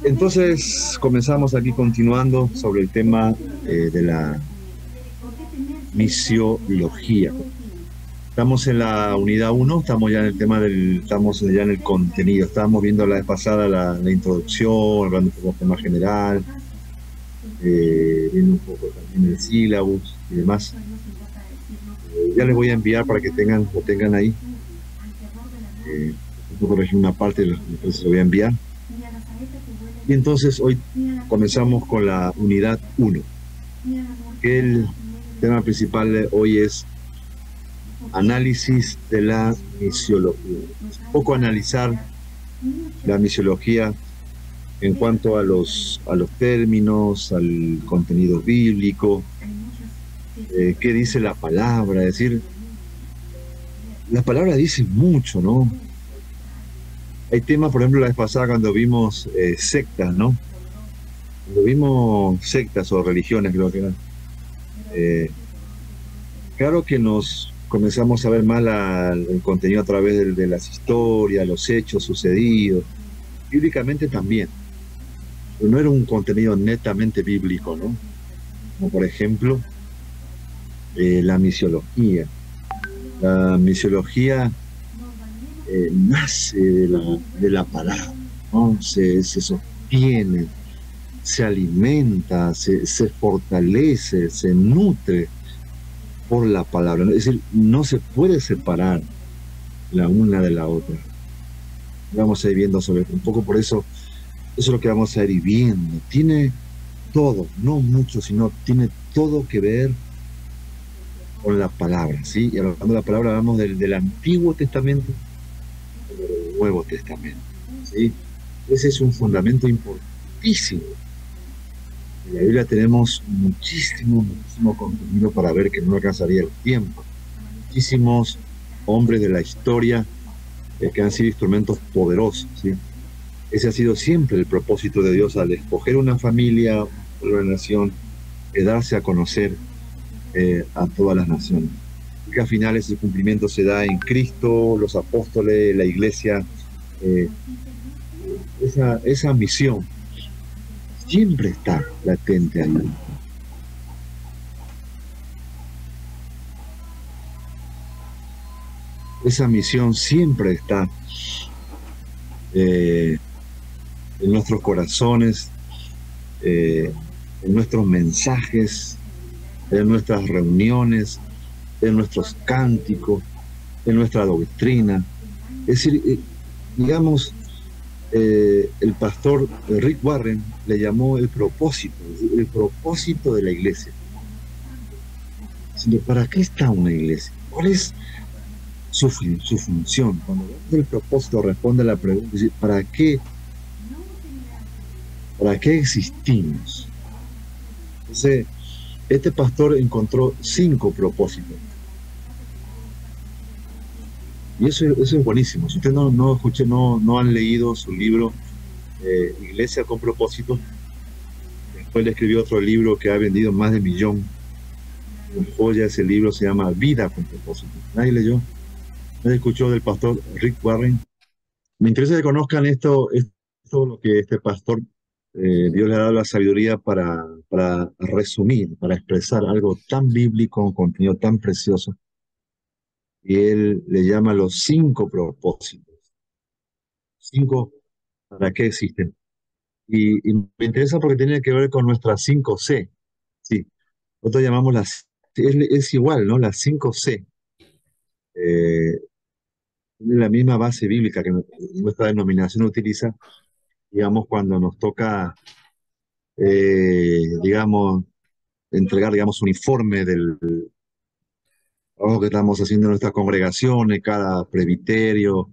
Entonces comenzamos aquí continuando sobre el tema de la misiología. Estamos en la unidad uno, estamos ya en el tema estamos ya en el contenido. Estábamos viendo la vez pasada la introducción, hablando un poco de tema general, viendo un poco también el sílabus y demás. Ya les voy a enviar para que lo tengan ahí. Voy a corregir una parte, entonces lo voy a enviar. Y entonces hoy comenzamos con la unidad uno. El tema principal de hoy es análisis de la misiología. Un poco analizar la misiología en cuanto a los términos, al contenido bíblico, qué dice la palabra. Es decir, la palabra dice mucho, ¿no? Hay temas, por ejemplo, la vez pasada cuando vimos sectas, ¿no? Cuando vimos sectas o religiones, creo que eran. eh, Claro que nos comenzamos a ver más el contenido a través de las historias, los hechos sucedidos, bíblicamente también, pero no era un contenido netamente bíblico, ¿no? Como por ejemplo la misiología. La misiología nace de la palabra, ¿no? Se sostiene, se alimenta, se fortalece, se nutre por la palabra. Es decir, no se puede separar la una de la otra. Vamos a ir viendo sobre un poco por eso, eso es lo que vamos a ir viendo. Tiene todo, no mucho, sino tiene todo que ver con la palabra, ¿sí? Y hablando de la palabra, hablamos del Antiguo Testamento y del Nuevo Testamento, ¿sí? Ese es un fundamento importantísimo. En la Biblia tenemos muchísimo contenido para ver que no alcanzaría el tiempo. Muchísimos hombres de la historia que han sido instrumentos poderosos, ¿sí? Ese ha sido siempre el propósito de Dios al escoger una familia, una nación, darse a conocer a todas las naciones. Y que al final ese cumplimiento se da en Cristo, los apóstoles, la iglesia. eh, esa misión siempre está latente ahí. Esa misión siempre está eh, en nuestros corazones, eh, en nuestros mensajes, en nuestras reuniones, en nuestros cánticos, en nuestra doctrina. Es decir, digamos, el pastor Rick Warren le llamó el propósito de la iglesia. ¿Para qué está una iglesia? ¿Cuál es su función? Cuando el propósito responde a la pregunta, ¿para qué existimos? Entonces, este pastor encontró 5 propósitos. Y eso es buenísimo. Si ustedes no han leído su libro Iglesia con propósito, después le escribió otro libro que ha vendido más de 1.000.000. Una joya, ese libro se llama Vida con propósito. ¿Nadie leyó? ¿Nadie escuchó del pastor Rick Warren? Me interesa que conozcan esto lo que este pastor, Dios le ha dado la sabiduría para resumir, para expresar algo tan bíblico, un contenido tan precioso. Y él le llama los 5 propósitos. 5 para qué existen. Y me interesa porque tiene que ver con nuestras 5 C. Sí, nosotros llamamos es igual, ¿no? Las 5 C. Eh, la misma base bíblica que nuestra denominación utiliza, digamos, cuando nos toca, digamos, entregar, digamos, un informe del trabajo que estamos haciendo en nuestras congregaciones, cada presbiterio,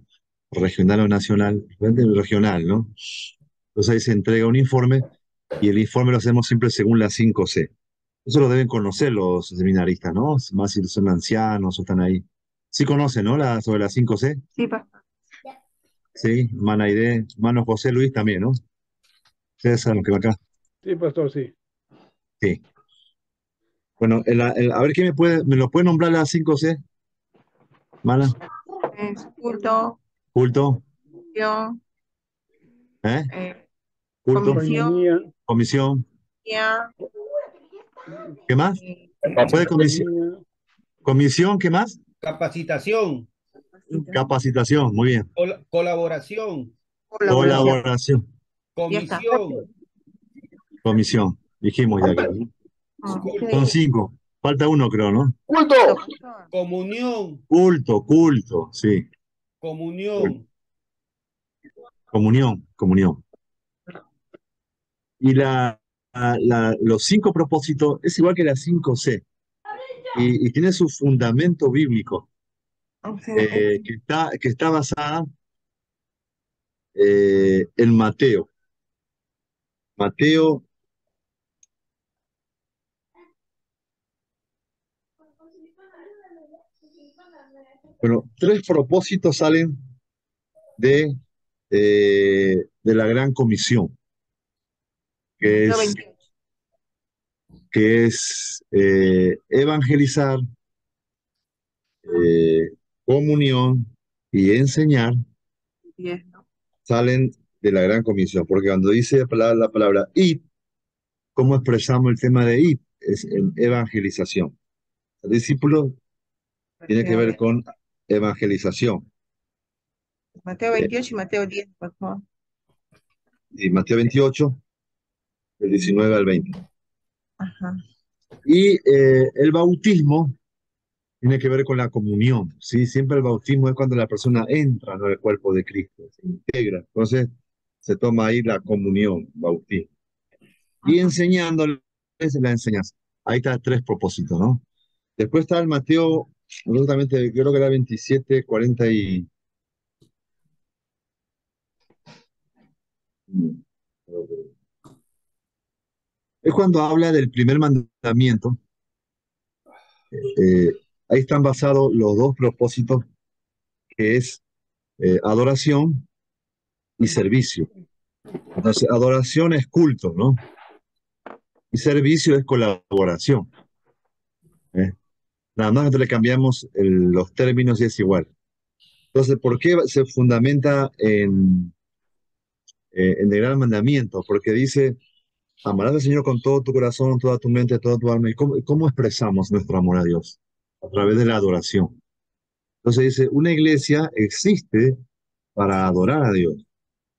regional o nacional, regional, ¿no? Entonces ahí se entrega un informe y el informe lo hacemos siempre según las 5 C. Eso lo deben conocer los seminaristas, ¿no? Más si son ancianos o están ahí. Sí conocen, ¿no? Sobre las 5 C. Sí, pastor. Sí, Manaide, mano José Luis también, ¿no? Ustedes saben lo que va acá. Sí, pastor, sí. Sí. Bueno, a ver, ¿quién me lo puede nombrar las 5 C? Mana, Es culto, culto, yo, ¿eh? eh, culto, Coinonía, comisión, Ya, ¿qué más? Puede comisión, coinonía, comisión, ¿qué más? Capacitación, Capacitación, muy bien. colaboración, colaboración. Colaboración, Ya está. comisión, comisión, dijimos ya, creo, ¿no? Son Ok. 5, falta uno, creo, ¿no? Culto. comunión, Culto, culto, sí, comunión, comunión, comunión. Y los 5 propósitos es igual que las 5C y tiene su fundamento bíblico que está basada en Mateo. Mateo, bueno, 3 propósitos salen de la gran comisión, que Mateo es, 28. evangelizar, eh, comunión y enseñar, 10, ¿no? salen de la gran comisión, porque cuando dice la palabra id, ¿cómo expresamos el tema de id? Es en evangelización. El discípulo tiene que ver con evangelización. Mateo Eh, 28 y Mateo 10, por favor. y Mateo 28, del 19 al 20. Ajá. Y el bautismo tiene que ver con la comunión, ¿sí? Siempre el bautismo es cuando la persona entra, ¿no?, al cuerpo de Cristo, se integra. Entonces, se toma ahí la comunión, bautismo. Y Ajá. enseñándoles la enseñanza. Ahí está 3 propósitos, ¿no? Después está el Mateo, justamente, creo que era 27, 40 y... Es cuando habla del primer mandamiento. Ahí están basados los 2 propósitos, que es adoración y servicio. Entonces, adoración es culto, ¿no? Y servicio es colaboración. ¿Eh? Nada más le cambiamos los términos y es igual. Entonces, ¿por qué se fundamenta en el gran mandamiento? Porque dice, amarás al Señor con todo tu corazón, toda tu mente, toda tu alma. ¿Y cómo expresamos nuestro amor a Dios? A través de la adoración. Entonces dice, una iglesia existe para adorar a Dios.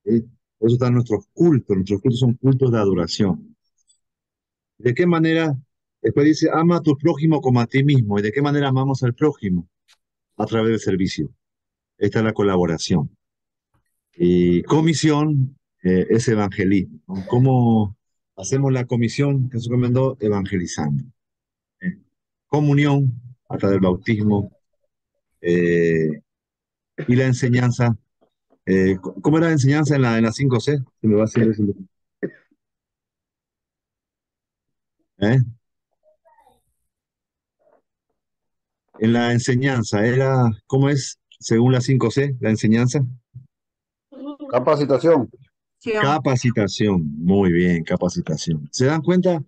¿Sí? Por eso están nuestros cultos son cultos de adoración. ¿De qué manera? Después dice, ama a tu prójimo como a ti mismo. ¿Y de qué manera amamos al prójimo? A través del servicio. Esta es la colaboración. Y comisión es evangelismo, ¿no? ¿Cómo hacemos la comisión? Jesús recomendó evangelizando. ¿Eh? Comunión, a través del bautismo, eh, y la enseñanza. ¿Cómo era la enseñanza en la 5C? Se me va a hacer eso. ¿Eh? En la enseñanza, ¿cómo es según la 5C, la enseñanza? Capacitación. Capacitación, muy bien, capacitación. ¿Se dan cuenta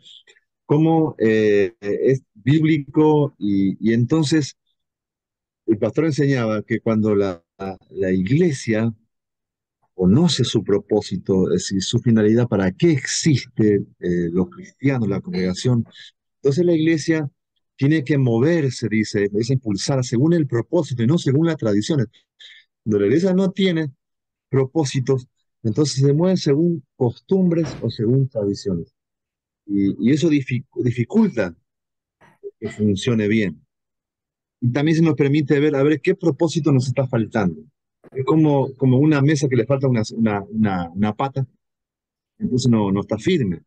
cómo es bíblico y entonces el pastor enseñaba que cuando la iglesia conoce su propósito, es decir, su finalidad, para qué existe los cristianos, la congregación, entonces la iglesia tiene que moverse, dice, es impulsar según el propósito y no según las tradiciones. Cuando la iglesia no tiene propósitos, entonces se mueve según costumbres o según tradiciones. Y eso dificulta que funcione bien. Y también se nos permite ver, a ver, qué propósito nos está faltando. Es como una mesa que le falta una pata, entonces no está firme.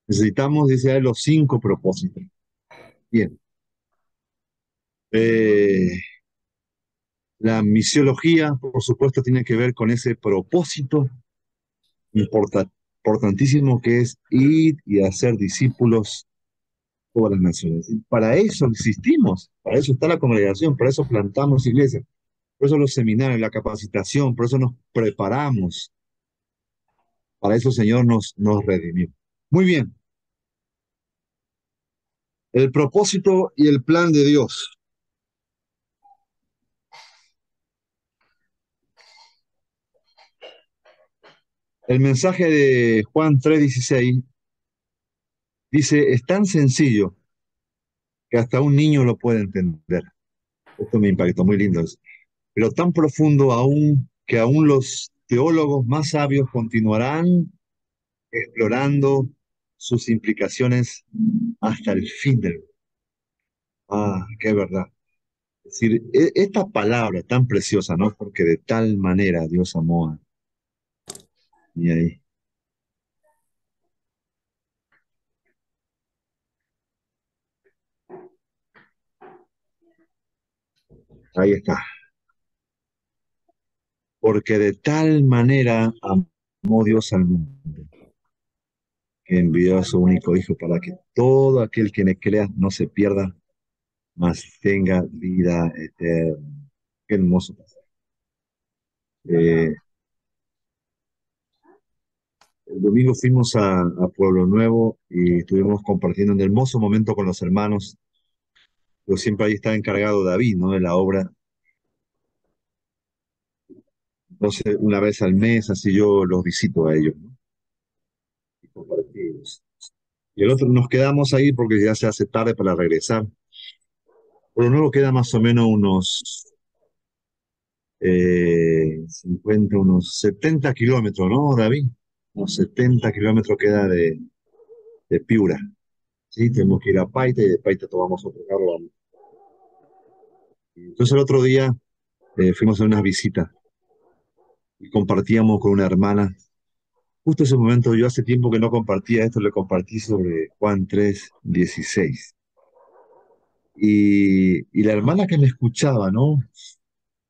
Necesitamos, dice, los 5 propósitos. Bien. Eh, la misiología, por supuesto, tiene que ver con ese propósito importantísimo que es ir y hacer discípulos todas las naciones. Y para eso existimos, para eso está la congregación, para eso plantamos iglesias, por eso los seminarios, la capacitación, por eso nos preparamos, para eso el Señor nos redimió. Muy bien, el propósito y el plan de Dios. El mensaje de Juan 3:16 dice, es tan sencillo que hasta un niño lo puede entender. Esto me impactó, muy lindo eso. Pero tan profundo aún que aún los teólogos más sabios continuarán explorando sus implicaciones hasta el fin del mundo. Ah, qué verdad. Es decir, esta palabra tan preciosa, ¿no? Porque de tal manera Dios amó a... Y ahí, ahí está. Porque de tal manera amó Dios al mundo, que envió a su único Hijo para que todo aquel que le crea no se pierda, mas tenga vida eterna. Qué hermoso pasaje. Eh, el domingo fuimos a Pueblo Nuevo y estuvimos compartiendo un hermoso momento con los hermanos. Yo siempre ahí está encargado David, ¿no? De la obra. Entonces, una vez al mes, así yo los visito a ellos, ¿no? Y compartimos. Y el otro nos quedamos ahí porque ya se hace tarde para regresar. Pueblo Nuevo queda más o menos unos 50, unos 70 kilómetros, ¿no, David? Unos 70 kilómetros queda de Piura. Sí, tenemos que ir a Paita y de Paita tomamos otro carro. Vamos. Entonces el otro día fuimos a unas visitas y compartíamos con una hermana. Justo ese momento, yo hace tiempo que no compartía esto, le compartí sobre Juan 3:16. Y la hermana que me escuchaba, ¿no?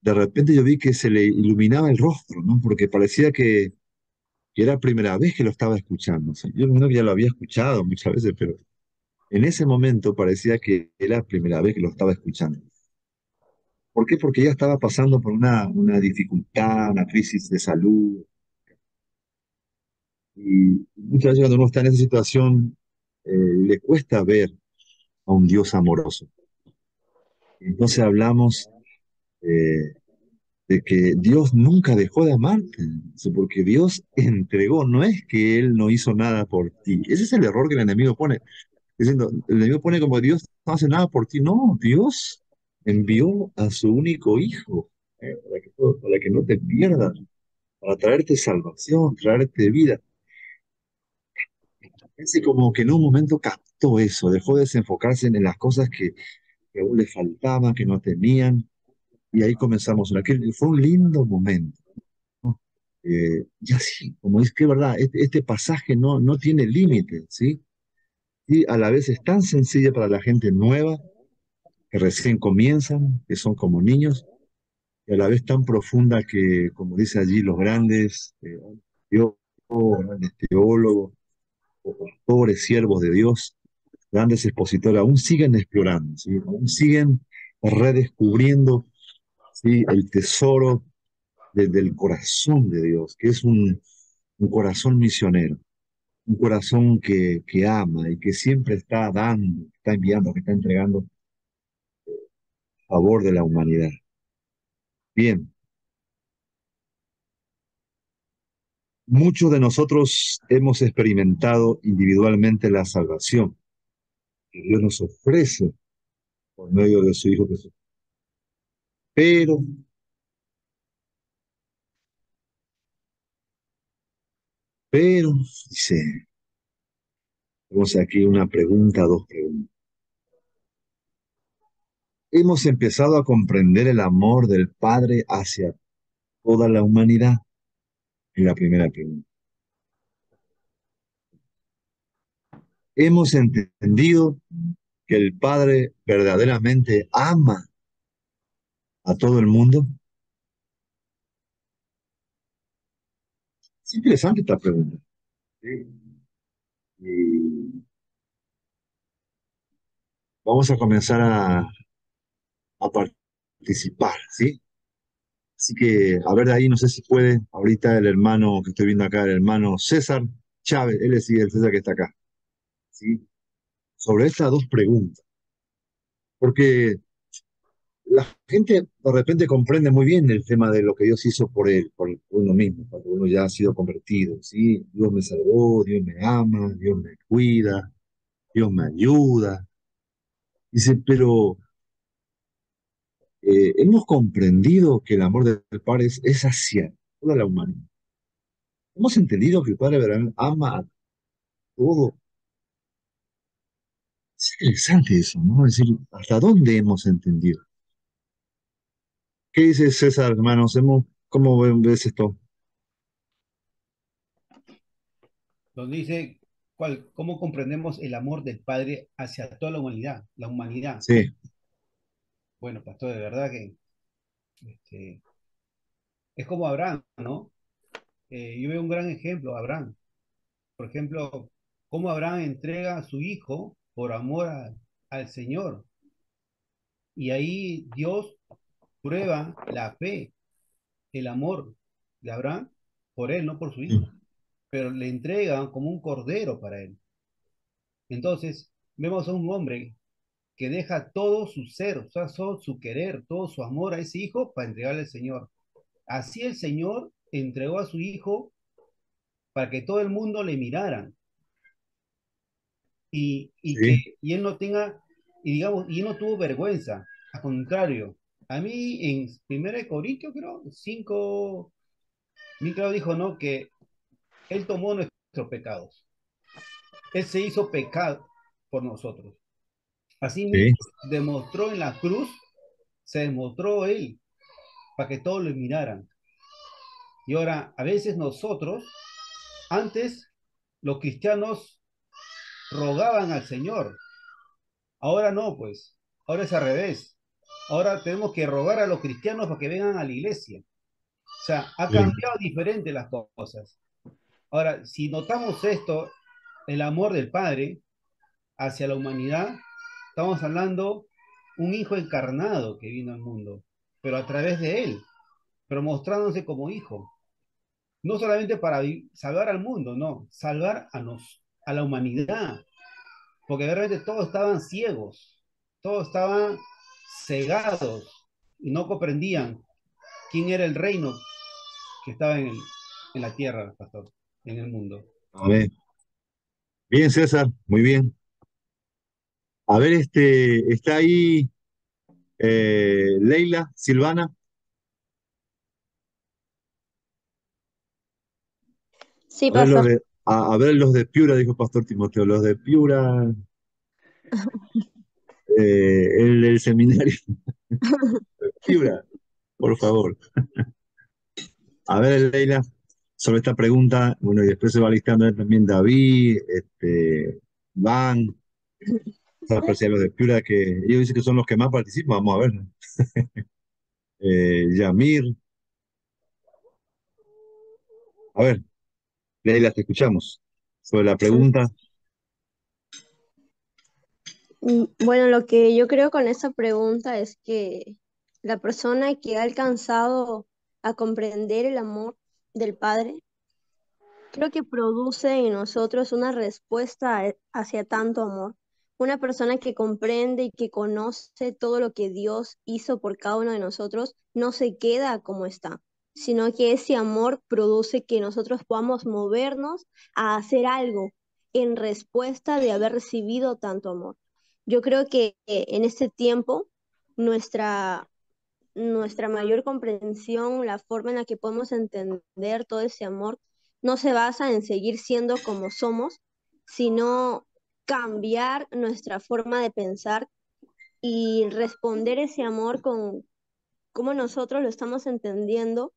De repente yo vi que se le iluminaba el rostro, ¿no? Porque parecía que era la primera vez que lo estaba escuchando. O sea, yo creo que ya lo había escuchado muchas veces, pero en ese momento parecía que era la primera vez que lo estaba escuchando. ¿Por qué? Porque ella estaba pasando por una dificultad, una crisis de salud. Y muchas veces cuando uno está en esa situación, le cuesta ver a un Dios amoroso. Entonces hablamos eh, de que Dios nunca dejó de amarte, porque Dios entregó, no es que Él no hizo nada por ti. Ese es el error que el enemigo pone, diciendo, el enemigo pone como Dios no hace nada por ti. No, Dios envió a su único hijo, para que no te pierdas, para traerte salvación, traerte vida. Ese como que en un momento captó eso, dejó de desenfocarse en las cosas que aún le faltaban, que no tenían, y ahí comenzamos. Fue un lindo momento. Y así, como es que verdad, este pasaje no tiene límites, ¿sí? Y a la vez es tan sencilla para la gente nueva, que recién comienzan, que son como niños, y a la vez tan profunda que, como dice allí, los grandes teólogos, grandes teólogos, o pastores, siervos de Dios, grandes expositores, aún siguen explorando, ¿sí? Aún siguen redescubriendo, ¿sí? El tesoro del corazón de Dios, que es un corazón misionero, un corazón que ama y que siempre está dando, está enviando, que está entregando a favor de la humanidad. Bien, muchos de nosotros hemos experimentado individualmente la salvación que Dios nos ofrece por medio de su Hijo Jesús. Pero, dice, tenemos aquí una pregunta, dos preguntas. ¿Hemos empezado a comprender el amor del Padre hacia toda la humanidad? Es la primera pregunta. ¿Hemos entendido que el Padre verdaderamente ama a todo el mundo? Es interesante esta pregunta. ¿Sí? Y vamos a comenzar a participar, ¿sí? Así que, a ver, de ahí no sé si puede, ahorita el hermano que estoy viendo acá, el hermano César Chávez, él es el César que está acá, ¿sí? Sobre estas dos preguntas. Porque la gente de repente comprende muy bien el tema de lo que Dios hizo por él, por uno mismo, cuando uno ya ha sido convertido, ¿sí? Dios me salvó, Dios me ama, Dios me cuida, Dios me ayuda. Dice, pero hemos comprendido que el amor del Padre es hacia toda la humanidad. Hemos entendido que el Padre Abraham ama a todo. Es interesante eso, ¿no? Es decir, ¿hasta dónde hemos entendido? ¿Qué dice César, hermanos? ¿Cómo ves esto? Donde dice cómo comprendemos el amor del Padre hacia toda la humanidad, la humanidad. Sí, Bueno, pastor, de verdad que este, es como Abraham, ¿no? Yo veo un gran ejemplo, Abraham. Por ejemplo, cómo Abraham entrega a su hijo por amor al Señor. Y ahí Dios prueba la fe, el amor de Abraham por él, no por su hijo. Pero le entrega como un cordero para él. Entonces, vemos a un hombre que deja todo su ser, o sea, todo su querer, todo su amor a ese hijo para entregarle al Señor. Así el Señor entregó a su hijo para que todo el mundo le mirara sí, y él no tenga, y digamos, y él no tuvo vergüenza. Al contrario, a mí en 1 Corintios, creo, 5, mi claro dijo, ¿no? Que él tomó nuestros pecados. Él se hizo pecado por nosotros. Así mismo sí, demostró en la cruz, se demostró él para que todos lo miraran. Y ahora, a veces nosotros, antes los cristianos rogaban al Señor, ahora no, pues, ahora es al revés. Ahora tenemos que rogar a los cristianos para que vengan a la iglesia. O sea, ha bien, cambiado diferente las cosas. Ahora, si notamos esto, el amor del Padre hacia la humanidad, estamos hablando un hijo encarnado que vino al mundo, pero a través de él, pero mostrándose como hijo. No solamente para salvar al mundo, no, salvar a la humanidad, porque realmente todos estaban ciegos, todos estaban cegados y no comprendían quién era el reino que estaba en la tierra, pastor, en el mundo. amén. Bien, César, muy bien. A ver, está ahí Leila, Silvana. Sí, A ver los pastor. de, a ver los de Piura, dijo Pastor Timoteo, los de Piura, el seminario de Piura, por favor. A ver, Leila, sobre esta pregunta, bueno, y después se va listando también David, Van, para apreciar los de Piura, que ellos dicen que son los que más participan, vamos a ver, ¿no? Yamir, a ver, Leila, te escuchamos. Sobre la pregunta, Bueno, lo que yo creo con esa pregunta es que la persona que ha alcanzado a comprender el amor del Padre, creo que produce en nosotros una respuesta hacia tanto amor. Una persona que comprende y que conoce todo lo que Dios hizo por cada uno de nosotros, no se queda como está, sino que ese amor produce que nosotros podamos movernos a hacer algo en respuesta de haber recibido tanto amor. Yo creo que en este tiempo nuestra nuestra mayor comprensión, la forma en la que podemos entender todo ese amor, no se basa en seguir siendo como somos, sino cambiar nuestra forma de pensar y responder ese amor con cómo nosotros lo estamos entendiendo,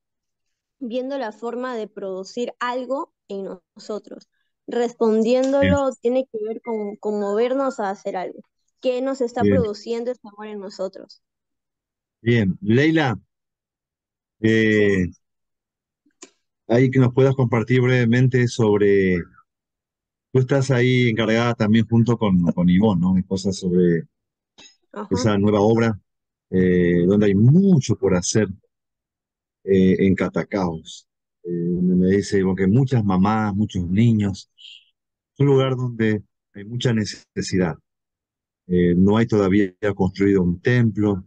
viendo la forma de producir algo en nosotros. bien, Respondiéndolo tiene que ver con movernos a hacer algo. ¿Qué nos está bien, produciendo ese amor en nosotros? bien. Leila, Sí. eh, ahí que nos puedas compartir brevemente sobre, tú estás ahí encargada también junto con Ivonne, ¿no? Cosas sobre Ajá. esa nueva obra, donde hay mucho por hacer en Catacaos. Donde me dice, porque muchas mamás, muchos niños, es un lugar donde hay mucha necesidad. No hay todavía construido un templo,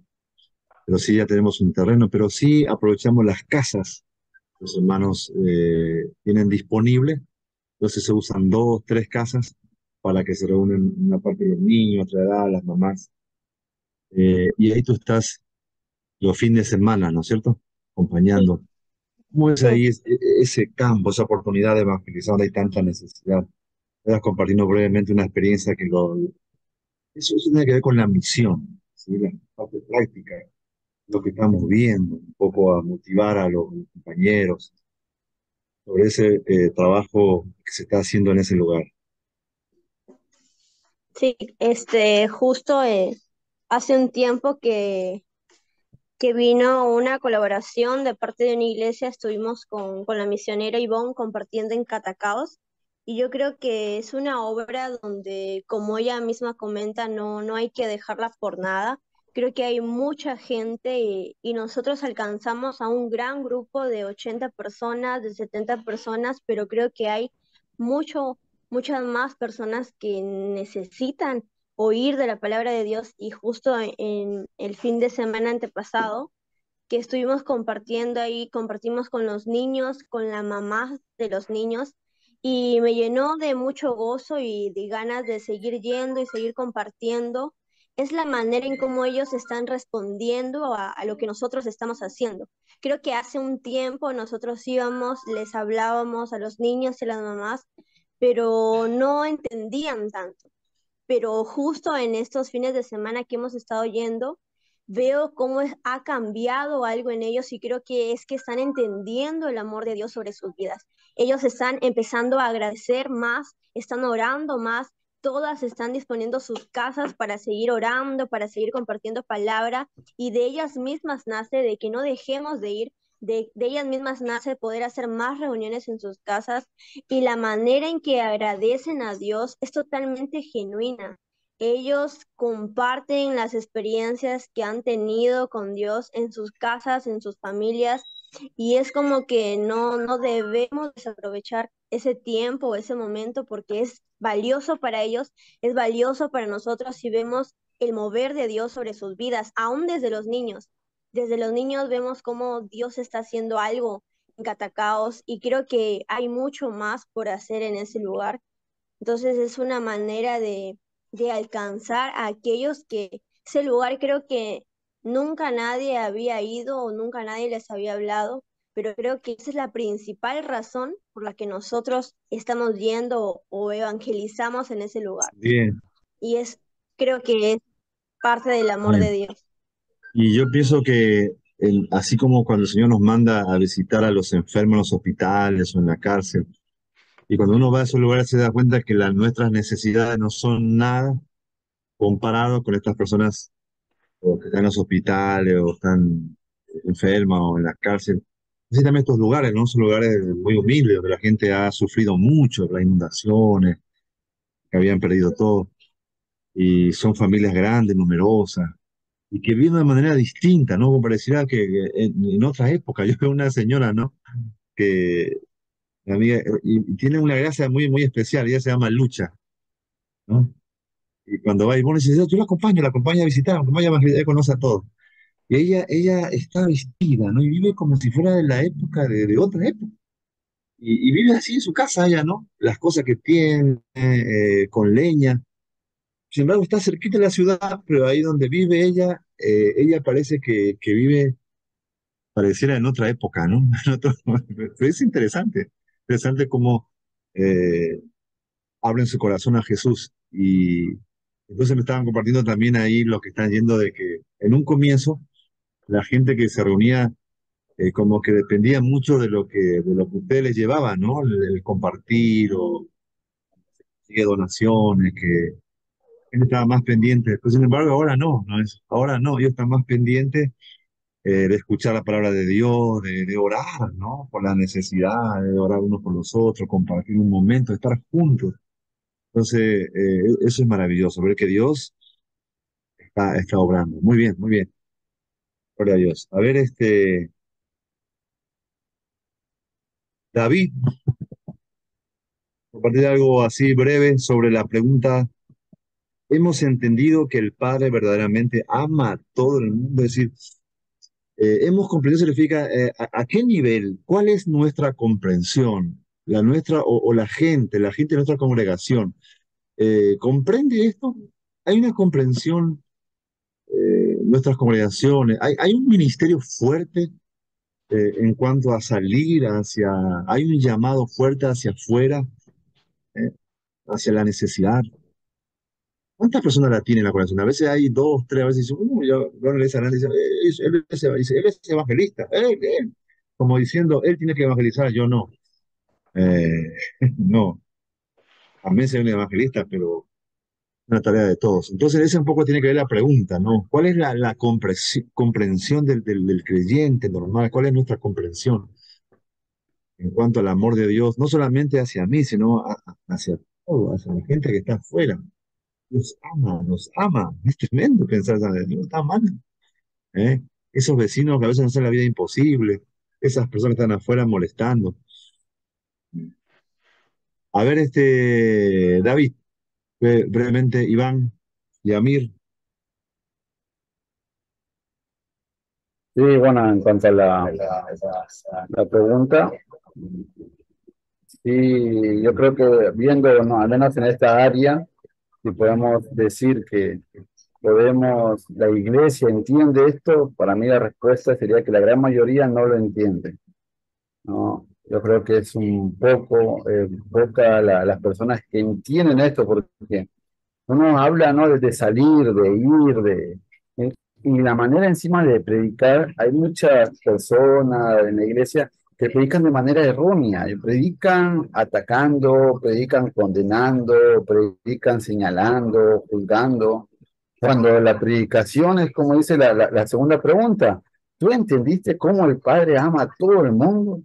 pero sí ya tenemos un terreno, pero sí aprovechamos las casas, los hermanos tienen disponible, entonces se usan dos, tres casas para que se reúnen una parte de los niños, otra edad, las mamás, y ahí tú estás los fines de semana, ¿no es cierto? Sí, Acompañando. ¿Cómo es sí. ahí ese campo, esa oportunidad de evangelizar donde hay tanta necesidad? Voy compartiendo brevemente una experiencia eso tiene que ver con la misión, ¿sí? La parte práctica, lo que estamos viendo, un poco a motivar a los compañeros sobre ese trabajo que se está haciendo en ese lugar. Sí, justo hace un tiempo que vino una colaboración de parte de una iglesia, estuvimos con la misionera Ivonne compartiendo en Catacaos, y yo creo que es una obra donde, como ella misma comenta, no hay que dejarla por nada. Creo que hay mucha gente y nosotros alcanzamos a un gran grupo de 80 personas, de 70 personas, pero creo que hay mucho, muchas más personas que necesitan oír de la palabra de Dios. Y justo en el fin de semana antepasado que estuvimos compartiendo ahí, compartimos con los niños, con la mamá de los niños, y me llenó de mucho gozo y de ganas de seguir yendo y seguir compartiendo. Es la manera en cómo ellos están respondiendo a lo que nosotros estamos haciendo. Creo que hace un tiempo nosotros íbamos, les hablábamos a los niños y a las mamás, pero no entendían tanto. Pero justo en estos fines de semana que hemos estado yendo, veo cómo ha cambiado algo en ellos, y creo que es que están entendiendo el amor de Dios sobre sus vidas. Ellos están empezando a agradecer más, están orando más, todas están disponiendo sus casas para seguir orando, para seguir compartiendo palabra, y de ellas mismas nace de que no dejemos de ir. De ellas mismas nace poder hacer más reuniones en sus casas, y la manera en que agradecen a Dios es totalmente genuina. Ellos comparten las experiencias que han tenido con Dios en sus casas, en sus familias, y es como que no debemos desaprovechar ese tiempo, ese momento, porque es valioso para ellos, es valioso para nosotros si vemos el mover de Dios sobre sus vidas, aún desde los niños. Desde los niños vemos cómo Dios está haciendo algo en Catacaos, y creo que hay mucho más por hacer en ese lugar. Entonces es una manera de alcanzar a aquellos que ese lugar creo que nunca nadie había ido o nunca nadie les había hablado, pero creo que esa es la principal razón por la que nosotros estamos yendo o evangelizamos en ese lugar. Bien, Y creo que es parte del amor de bien. Dios. Y yo pienso que así como cuando el Señor nos manda a visitar a los enfermos en los hospitales o en la cárcel, y cuando uno va a esos lugares se da cuenta que nuestras necesidades no son nada comparado con estas personas o que están en los hospitales o están enfermas o en la cárcel. Así también estos lugares, ¿no? Son lugares muy humildes, donde la gente ha sufrido mucho, las inundaciones, que habían perdido todo, y son familias grandes, numerosas, y que viven de manera distinta, ¿no? Como pareciera que en otra época, yo veo una señora, ¿no? Que, mi amiga, y tiene una gracia muy, muy especial, ella se llama Lucha, ¿no? Y cuando va y vos le dices, yo la acompaño a visitar, la acompaño a evangelizar, ella conoce a todos. Y ella está vestida, ¿no? Y vive como si fuera de la época, de otra época. Y vive así en su casa, ella, ¿no? Las cosas que tiene, con leña. Sin embargo, está cerquita de la ciudad, pero ahí donde vive ella, ella parece que vive, pareciera en otra época, ¿no? Pero es interesante, interesante cómo eh, abren su corazón a Jesús. Y entonces me estaban compartiendo también ahí lo que están yendo de que en un comienzo la gente que se reunía como que dependía mucho de lo que ustedes les llevaban, ¿no? El compartir o conseguir donaciones, que gente estaba más pendiente. Pues sin embargo, ahora no, ahora no, ellos están más pendientes de escuchar la palabra de Dios, de orar, ¿no? Por la necesidad, de orar unos por los otros, compartir un momento, estar juntos. Entonces, eso es maravilloso, ver que Dios está obrando. Muy bien, muy bien. Gloria a Dios. A ver, David, compartir algo así breve sobre la pregunta. Hemos entendido que el Padre verdaderamente ama a todo el mundo, es decir, hemos comprendido significa a qué nivel, cuál es nuestra comprensión, la nuestra o la gente de nuestra congregación, ¿comprende esto? Hay una comprensión, nuestras congregaciones, hay un ministerio fuerte en cuanto a salir hacia, hay un llamado fuerte hacia afuera, eh, hacia la necesidad. ¿Cuántas personas la tienen la congregación? A veces hay dos, tres, a veces dicen, yo veo una iglesia grande y él es evangelista, como diciendo, él tiene que evangelizar, yo no. Eh, no, también soy un evangelista, pero una tarea de todos. Entonces, ese un poco tiene que ver la pregunta, ¿no? ¿Cuál es la comprensión del creyente normal? ¿Cuál es nuestra comprensión en cuanto al amor de Dios? No solamente hacia mí, sino hacia todo, hacia la gente que está afuera. Nos ama, nos ama. Es tremendo pensar, Dios está mal. ¿Eh? Esos vecinos que a veces nos hacen la vida imposible, esas personas que están afuera molestando. A ver, David, brevemente, Iván y Amir. Sí, bueno, en cuanto a la pregunta, sí, yo creo que viendo, no, al menos en esta área, si podemos decir que la iglesia entiende esto, para mí la respuesta sería que la gran mayoría no lo entiende, ¿no? Yo creo que es un poco, poca las personas que entienden esto, porque uno habla, ¿no? De salir, de ir, eh, y la manera encima de predicar, hay muchas personas en la iglesia que predican de manera errónea, y predican atacando, predican condenando, predican señalando, juzgando, cuando la predicación es como dice la segunda pregunta, ¿tú entendiste cómo el Padre ama a todo el mundo?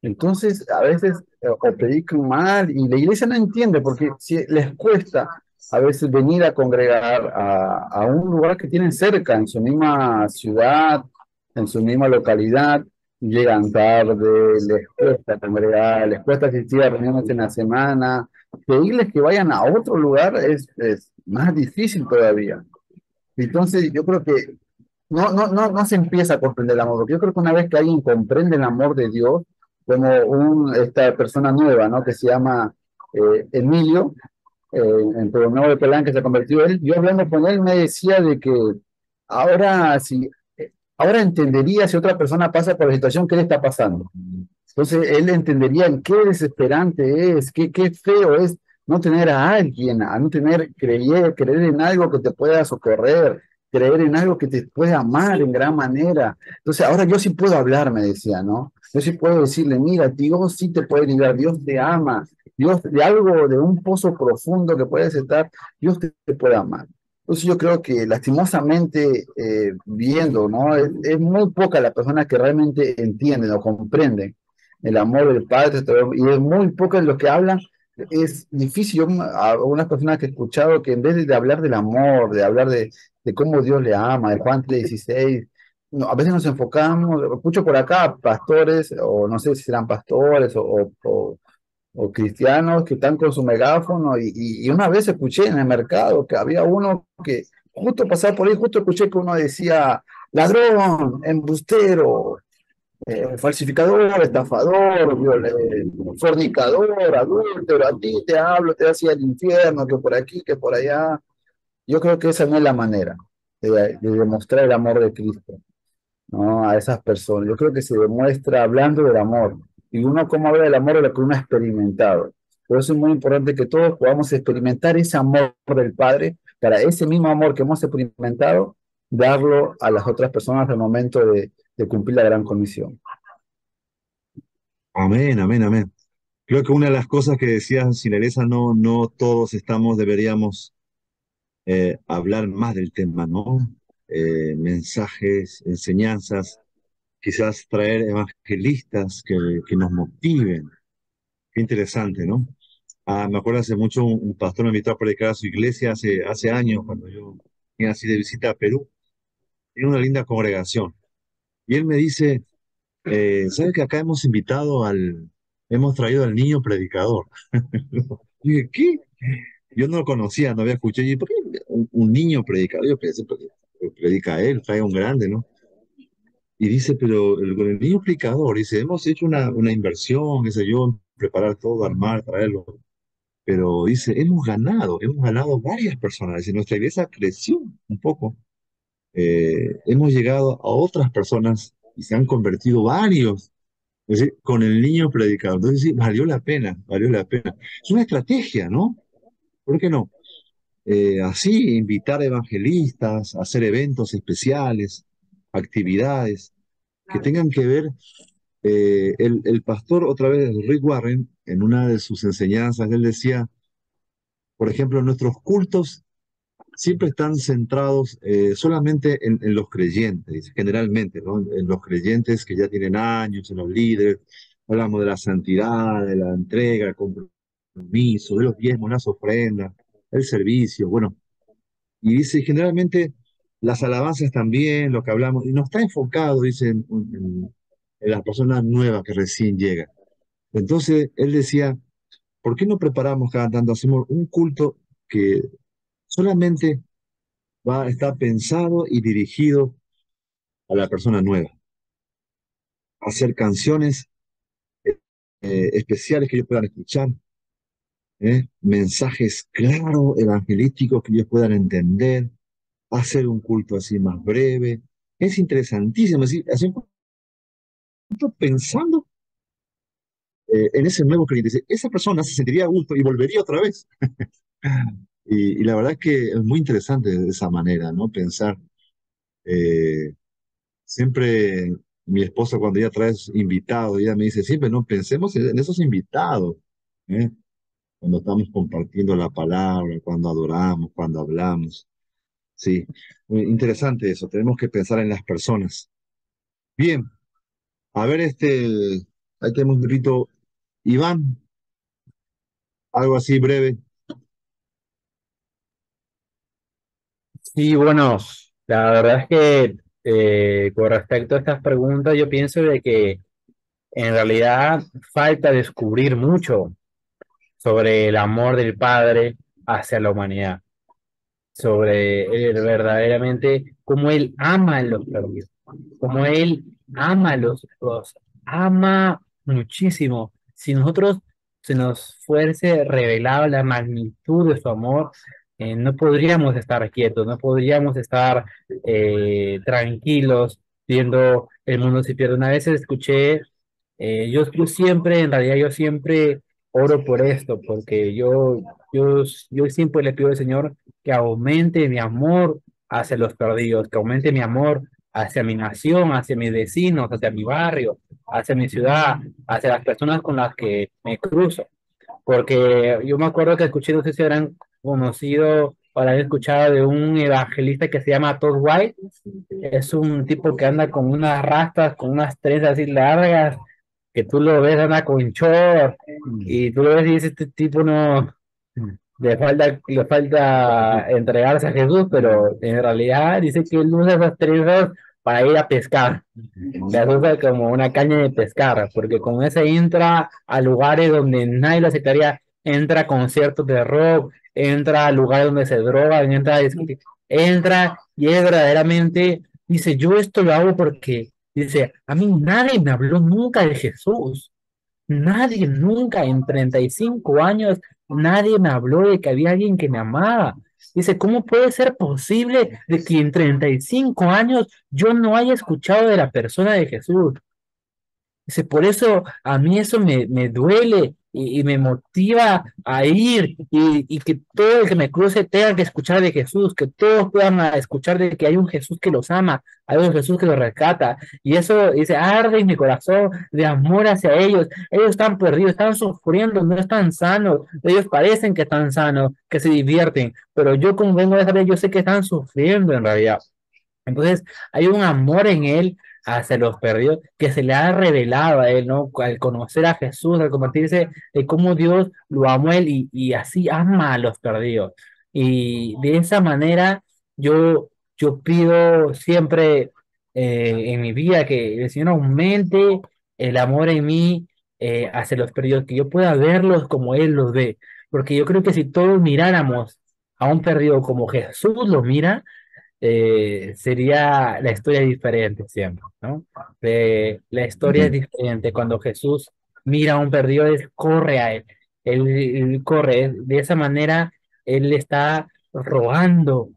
Entonces, a veces o predican mal y la iglesia no entiende porque si les cuesta a veces venir a congregar a un lugar que tienen cerca, en su misma ciudad, en su misma localidad, llegan tarde, les cuesta congregar, les cuesta asistir a reuniones en la semana. Pedirles que vayan a otro lugar es más difícil todavía. Entonces, yo creo que no se empieza a comprender el amor, porque yo creo que una vez que alguien comprende el amor de Dios, como esta persona nueva, ¿no? Que se llama Emilio, en Pueblo Nuevo de Pelán, que se convirtió él, yo hablando con él me decía de que ahora, si, ahora entendería si otra persona pasa por la situación que él está pasando. Entonces él entendería en qué desesperante es, qué feo es no tener a alguien, a no tener, creer en algo que te pueda socorrer, creer en algo que te pueda amar en gran manera. Entonces ahora yo sí puedo hablar, me decía, ¿no? Yo sí puedo decirle, mira, Dios sí te puede librar, Dios te ama, Dios de algo, de un pozo profundo que puedes estar, Dios te puede amar. Entonces yo creo que lastimosamente viendo, ¿no? Es muy poca la persona que realmente entienden o comprenden el amor del Padre, y es muy pocos los que hablan. Es difícil, yo a algunas personas que he escuchado que en vez de hablar del amor, de hablar de cómo Dios le ama, de Juan 3:16, no, a veces nos enfocamos, escucho por acá pastores, o no sé si serán pastores o cristianos que están con su megáfono, y una vez escuché en el mercado que había uno que justo pasaba por ahí, justo escuché que uno decía, ladrón, embustero, falsificador, estafador, fornicador, adúltero, a ti te hablo, te hacía el infierno, que por aquí, que por allá. Yo creo que esa no es la manera de demostrar el amor de Cristo, ¿no? A esas personas. Yo creo que se demuestra hablando del amor. Y uno, como habla del amor, es lo que uno ha experimentado. Por eso es muy importante que todos podamos experimentar ese amor del Padre, para ese mismo amor que hemos experimentado, darlo a las otras personas al momento de cumplir la gran comisión. Amén, amén, amén. Creo que una de las cosas que decía Sineresa, no todos deberíamos hablar más del tema, ¿no? Mensajes, enseñanzas, quizás traer evangelistas que nos motiven. Qué interesante, ¿no? Me acuerdo hace mucho un pastor me invitó a predicar a su iglesia hace años, cuando yo vine así de visita a Perú. Tiene una linda congregación. Y él me dice, ¿sabe que acá hemos traído al niño predicador? Y dije, ¿qué? Yo no lo conocía, no había escuchado. Y ¿por qué un niño predicador? Yo pensé, pues, predica él, trae un grande, ¿no? Y dice, pero el niño explicador, dice, hemos hecho una inversión, qué sé yo, en preparar todo, armar, traerlo. Pero dice, hemos ganado varias personas. Dice, nuestra iglesia creció un poco. Hemos llegado a otras personas y se han convertido varios. Es decir, con el niño predicador. Entonces, sí, valió la pena, valió la pena. Es una estrategia, ¿no? ¿Por qué no? Así, invitar evangelistas, hacer eventos especiales, actividades que tengan que ver. El pastor, otra vez, Rick Warren, en una de sus enseñanzas, él decía, por ejemplo, nuestros cultos siempre están centrados solamente en los creyentes, generalmente, ¿no? En los creyentes que ya tienen años, en los líderes. Hablamos de la santidad, de la entrega, el compromiso, de los diezmos, las ofrendas, el servicio, bueno. Y dice, generalmente las alabanzas también, lo que hablamos, y no está enfocado, dice, en las personas nuevas que recién llegan. Entonces, él decía, ¿por qué no preparamos cada tanto, hacemos un culto que solamente está pensado y dirigido a la persona nueva? Hacer canciones especiales que ellos puedan escuchar, mensajes claros, evangelísticos que ellos puedan entender, hacer un culto así más breve. Es interesantísimo, es decir, hacer un culto pensando en ese nuevo creyente. Dice, esa persona se sentiría a gusto y volvería otra vez. Y la verdad es que es muy interesante de esa manera, ¿no? Pensar. eh, Siempre mi esposa cuando ella trae invitados, ella me dice, siempre no pensemos en esos invitados, ¿eh? Cuando estamos compartiendo la palabra, cuando adoramos, cuando hablamos. Sí, muy interesante eso, tenemos que pensar en las personas. Bien, a ver, ahí tenemos un grito, Iván, algo así breve. Sí, bueno, la verdad es que con respecto a estas preguntas, yo pienso de que en realidad falta descubrir mucho sobre el amor del Padre hacia la humanidad, sobre verdaderamente cómo Él ama a los perdidos, cómo Él ama a los ama muchísimo. Si nosotros se nos fuese revelado la magnitud de su amor, no podríamos estar quietos, no podríamos estar tranquilos viendo el mundo se pierde. Una vez escuché, yo siempre, en realidad yo siempre oro por esto, porque yo siempre le pido al Señor que aumente mi amor hacia los perdidos, que aumente mi amor hacia mi nación, hacia mis vecinos, hacia mi barrio, hacia mi ciudad, hacia las personas con las que me cruzo. Porque yo me acuerdo que escuché, no sé si habrán conocido o habrán escuchado de un evangelista que se llama Todd White. Es un tipo que anda con unas rastas, con unas trenzas así largas, que tú lo ves, anda con short, y tú lo ves y dices, este tipo no, le falta entregarse a Jesús, pero en realidad dice que él usa esas trenzas para ir a pescar. Las usa como una caña de pescar, porque con ese entra a lugares donde nadie lo aceptaría, entra a conciertos de rock, entra a lugares donde se drogan, entra y es verdaderamente, dice, yo esto lo hago porque, dice, a mí nadie me habló nunca de Jesús. Nadie nunca en 35 años, nadie me habló de que había alguien que me amaba. Dice, ¿cómo puede ser posible de que en 35 años yo no haya escuchado de la persona de Jesús? Dice, por eso a mí eso me duele y me motiva a ir y que todo el que me cruce tenga que escuchar de Jesús, que todos puedan escuchar de que hay un Jesús que los ama, hay un Jesús que los rescata. Y eso dice, arde en mi corazón de amor hacia ellos. Ellos están perdidos, están sufriendo, no están sanos. Ellos parecen que están sanos, que se divierten, pero yo como vengo de saber, yo sé que están sufriendo en realidad. Entonces, hay un amor en él hacia los perdidos que se le ha revelado a él, ¿no? Al conocer a Jesús, al convertirse de cómo Dios lo amó a él y así ama a los perdidos. Y de esa manera, yo pido siempre en mi vida que el Señor aumente el amor en mí hacia los perdidos, que yo pueda verlos como Él los ve. Porque yo creo que si todos miráramos a un perdido como Jesús lo mira, sería la historia diferente siempre, ¿no? La historia es Ujú. diferente. Cuando Jesús mira a un perdido, él corre a él. Él corre. De esa manera, él le está rogando.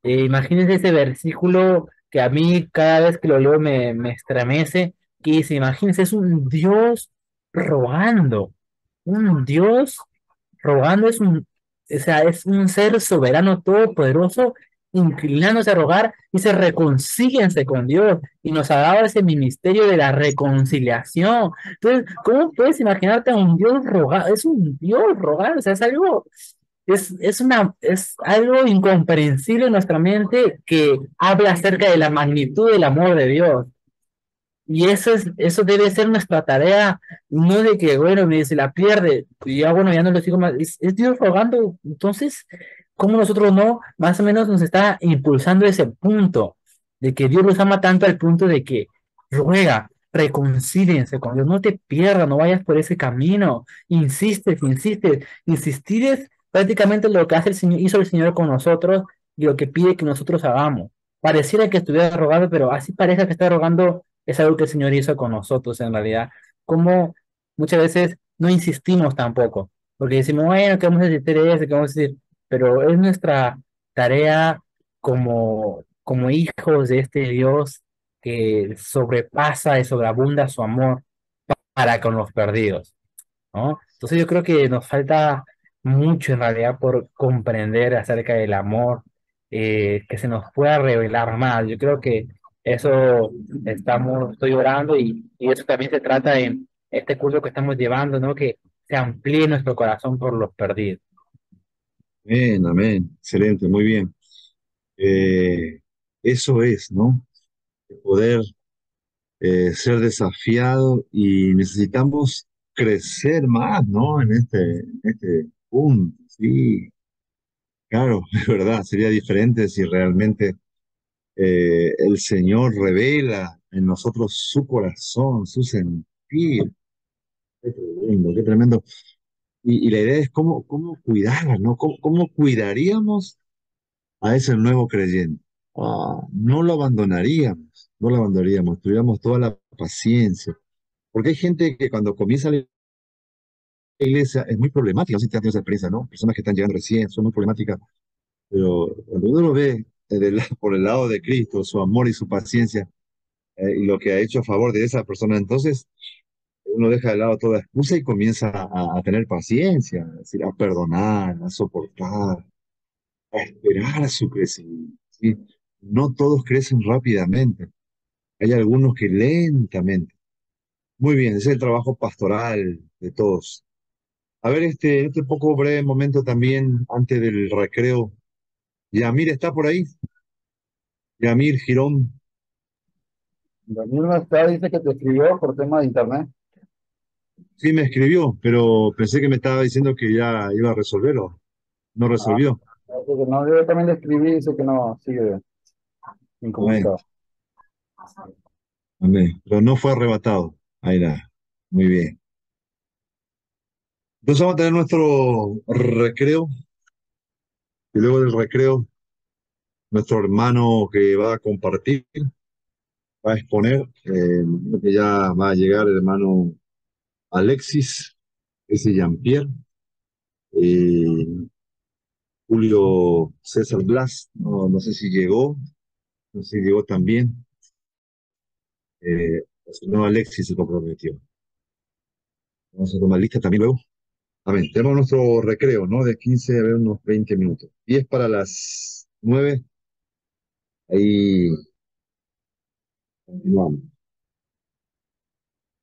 Imagínense ese versículo que a mí cada vez que lo leo me estremece, que dice, imagínense, es un Dios rogando. Un Dios rogando o sea, es un ser soberano todopoderoso inclinándose a rogar y se reconcíliense con Dios y nos ha dado ese ministerio de la reconciliación. Entonces, ¿cómo puedes imaginarte a un Dios rogando? Es un Dios rogando, o sea, es algo, es algo incomprensible en nuestra mente que habla acerca de la magnitud del amor de Dios. Y eso debe ser nuestra tarea, no de que, bueno, se la pierde, y ya, bueno, ya no lo sigo más, es Dios rogando, entonces, ¿cómo nosotros no, más o menos nos está impulsando ese punto, de que Dios los ama tanto al punto de que ruega, reconcíliense con Dios, no te pierdas, no vayas por ese camino, insistir es prácticamente lo que hace el Señor, hizo el Señor con nosotros y lo que pide que nosotros hagamos. Pareciera que estuviera rogando, pero así parece que está rogando es algo que el Señor hizo con nosotros en realidad. Como muchas veces no insistimos tampoco, porque decimos, bueno, que vamos a decir eso, que vamos a decir, pero es nuestra tarea como hijos de este Dios que sobrepasa y sobreabunda su amor para con los perdidos, ¿no? Entonces yo creo que nos falta mucho en realidad por comprender acerca del amor, que se nos pueda revelar más. Yo creo que eso estoy orando y eso también se trata en este curso que estamos llevando, ¿no? Que se amplíe nuestro corazón por los perdidos. Amén, amén. Excelente, muy bien. Eh, Eso es, ¿no? Poder ser desafiado y necesitamos crecer más, ¿no? En este punto, sí. Claro, es verdad, sería diferente si realmente el Señor revela en nosotros su corazón, su sentir. Qué tremendo, qué tremendo. Y la idea es cómo cuidar, ¿no? ¿Cómo cuidaríamos a ese nuevo creyente? No lo abandonaríamos, no lo abandonaríamos, tuviéramos toda la paciencia. Porque hay gente que cuando comienza la iglesia es muy problemática, no sé si te has tenido esa experiencia, ¿no? Personas que están llegando recién, son muy problemáticas, pero cuando uno lo ve por el lado de Cristo, su amor y su paciencia, y lo que ha hecho a favor de esa persona, entonces uno deja de lado toda excusa y comienza a tener paciencia, es decir, a perdonar, a soportar, a esperar a su crecimiento, ¿sí? No todos crecen rápidamente, hay algunos que lentamente. Muy bien, ese es el trabajo pastoral de todos. A ver, este poco breve momento también, antes del recreo, Yamir está por ahí, Yamir Girón, Daniel no está, dice que te escribió por tema de internet. sí me escribió, pero pensé que me estaba diciendo que ya iba a resolverlo, no Ah, resolvió. dice que no, yo también le escribí, dice que no, sigue Amén, incomunicado. amén, pero no fue arrebatado, ahí está, muy bien. Entonces vamos a tener nuestro recreo, y luego del recreo, nuestro hermano que va a compartir, va a exponer, creo que ya va a llegar el hermano Alexis, ese Jean-Pierre, eh, Julio César Blas, no sé si llegó, no sé si llegó también, no, Alexis se comprometió. Vamos a tomar lista también luego. Amén. Tenemos nuestro recreo, ¿no? De 15 a ver, unos 20 minutos. 10 para las 9. Ahí continuamos.